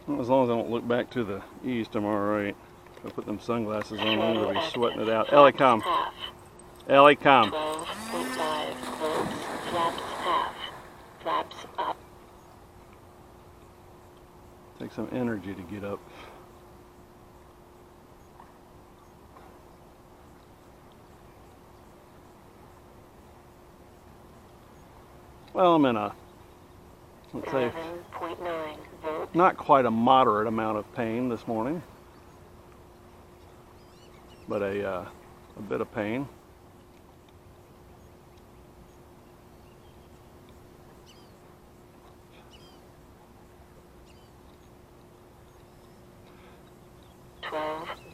Well, as long as I don't look back to the east, I'm alright. If I put them sunglasses on, I'm going to be sweating it out. Ellie, come. Ellie, come. 12.5 volts, flaps half, flaps up. Takes some energy to get up. Well, I'm in a, let's say, 11.9 volts. not quite a moderate amount of pain this morning, but a bit of pain.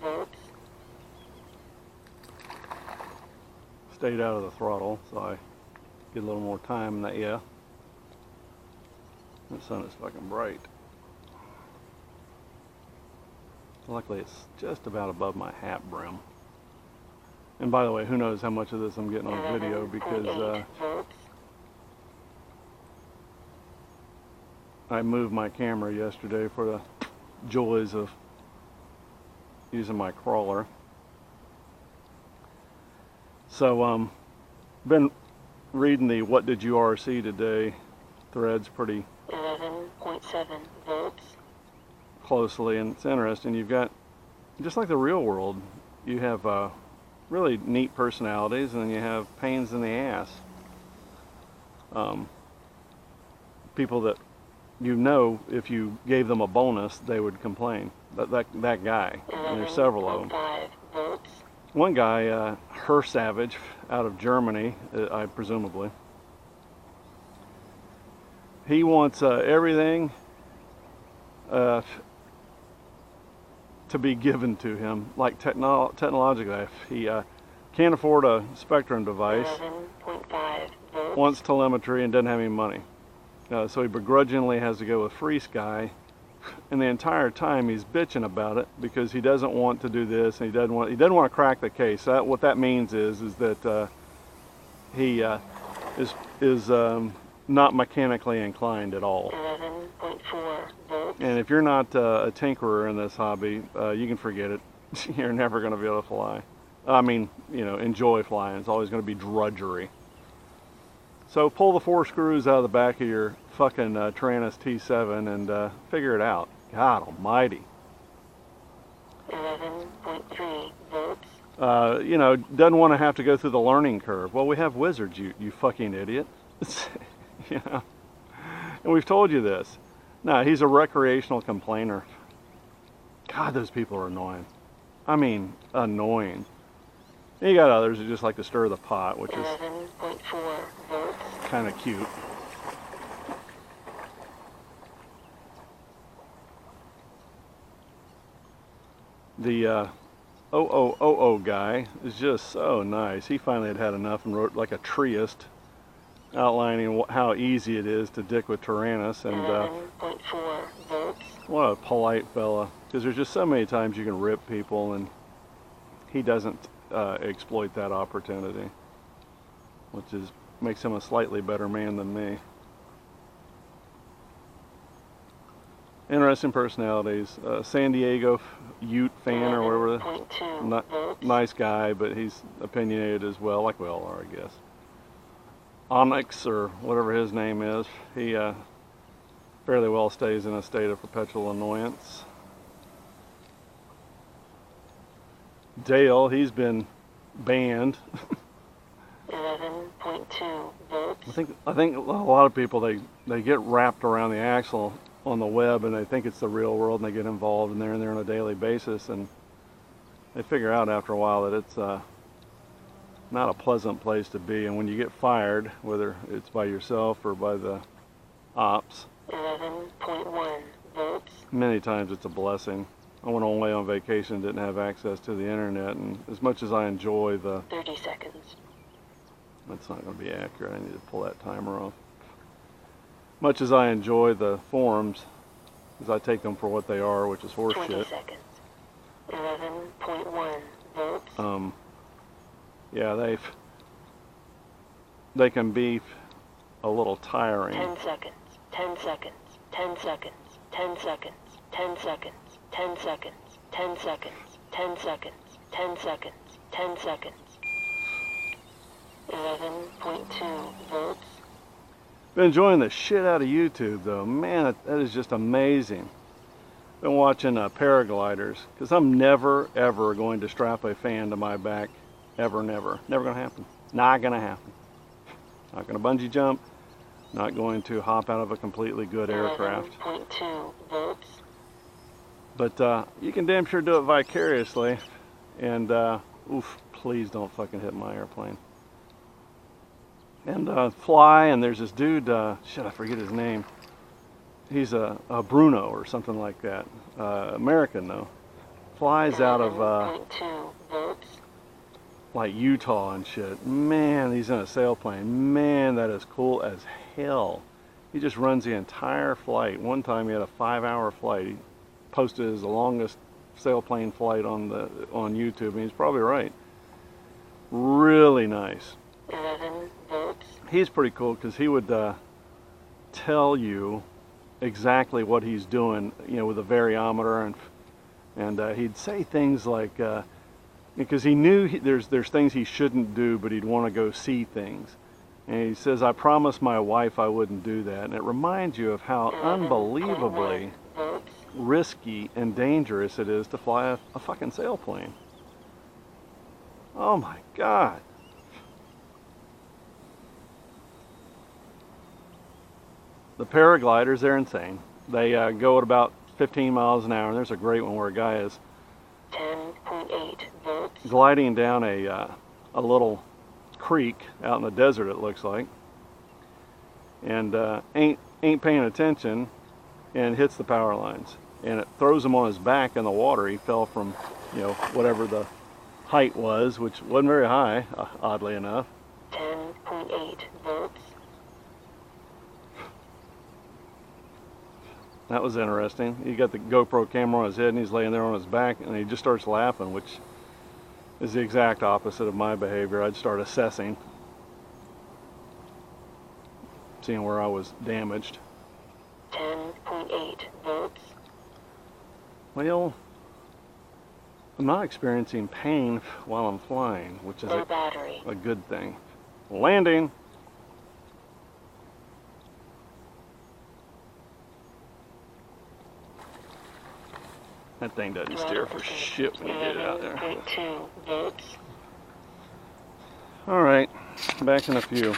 Volts. Stayed out of the throttle, so I get a little more time in that. Yeah, the sun is fucking bright. Luckily, it's just about above my hat brim. And by the way, who knows how much of this I'm getting on video, because I moved my camera yesterday for the joys of using my crawler. So been reading the "What did you RC today" threads pretty 11.7 volts closely, and it's interesting. You've got, just like the real world, you have really neat personalities, and then you have pains in the ass. People that you know, if you gave them a bonus, they would complain. That guy, and there's several of them. Volts. One guy, Her Savage, out of Germany, I presumably. He wants everything to be given to him, like technologically. He can't afford a Spectrum device, 11.5 volts. wants telemetry, and doesn't have any money. So he begrudgingly has to go with FreeSky, and the entire time he's bitching about it because he doesn't want to do this, and he doesn't want to crack the case. What that means is that he is not mechanically inclined at all. 11.4 volts. And if you're not a tinkerer in this hobby, you can forget it. You're never going to be able to fly. I mean, enjoy flying. It's always going to be drudgery. So pull the 4 screws out of the back of your fucking Taranis T7 and figure it out. God almighty. 11.3 volts. Doesn't want to have to go through the learning curve. Well, we have wizards, you fucking idiot. And we've told you this. No, he's a recreational complainer. God, those people are annoying. I mean, annoying. And you got others who just like to stir the pot, which is 11.4 volts. kind of cute. The guy is just so nice. He finally had enough and wrote like a treatise outlining how easy it is to dick with Taranis, and 11.4 volts. what a polite fella, because there's just so many times you can rip people, and he doesn't exploit that opportunity, which makes him a slightly better man than me. Interesting personalities. San Diego Ute fan or whatever. Nice guy, but he's opinionated as well, like we all are, I guess. Onyx, or whatever his name is, he fairly well stays in a state of perpetual annoyance. Dale, he's been banned. 11.2 volts. I think a lot of people, they get wrapped around the axle on the web, and they think it's the real world, and they get involved, and they're in there on a daily basis, and they figure out after a while that it's not a pleasant place to be. And when you get fired, whether it's by yourself or by the ops, 11.1 volts. many times it's a blessing. I went away on vacation, didn't have access to the internet, and as much as I enjoy 30 seconds. That's not going to be accurate. I need to pull that timer off. Much as I enjoy the forums, as I take them for what they are, which is horse 20 shit. seconds. 11.1 volts. Yeah, they can be a little tiring. 10 seconds. 10 seconds. 10 seconds. 10 seconds. 10 seconds. 10 seconds. 10 seconds. 10 seconds. 10 seconds. 10 seconds. 11.2 volts. Been enjoying the shit out of YouTube though. Man, that is just amazing. Been watching paragliders because I'm never ever going to strap a fan to my back. Ever, never. Never gonna happen. Not gonna happen. Not gonna bungee jump. Not going to hop out of a completely good aircraft. 11.2 volts. But you can damn sure do it vicariously. And oof, please don't fucking hit my airplane. And fly, and there's this dude, shit, I forget his name. He's a Bruno or something like that. American though. Flies out of 11.2 volts. like Utah and shit. Man, he's in a sailplane. Man, that is cool as hell. He just runs the entire flight. One time he had a 5-hour flight. He posted his longest sailplane flight on YouTube, and he's probably right. Really nice. 11 volts. He's pretty cool because he would tell you exactly what he's doing, you know, with a variometer, and he'd say things like, because he knew there's things he shouldn't do, but he'd want to go see things. And he says, I promised my wife I wouldn't do that. And it reminds you of how 11.1 unbelievably volts. risky and dangerous it is to fly a fucking sailplane. Oh my God. The paragliders, they're insane. They go at about 15 miles an hour, and there's a great one where a guy is 10.8 volts. gliding down a little creek out in the desert, it looks like, and ain't paying attention and hits the power lines, and it throws him on his back in the water. He fell from, you know, whatever the height was, which wasn't very high, oddly enough. 10.8 volts. That was interesting. He got the GoPro camera on his head and he's laying there on his back, and he just starts laughing, which is the exact opposite of my behavior. I'd start assessing, seeing where I was damaged. 10.8 volts. Well, I'm not experiencing pain while I'm flying, which is Low battery. a good thing. Landing. That thing doesn't steer for shit when you get it out there. 11.2 volts. All right, back in a few.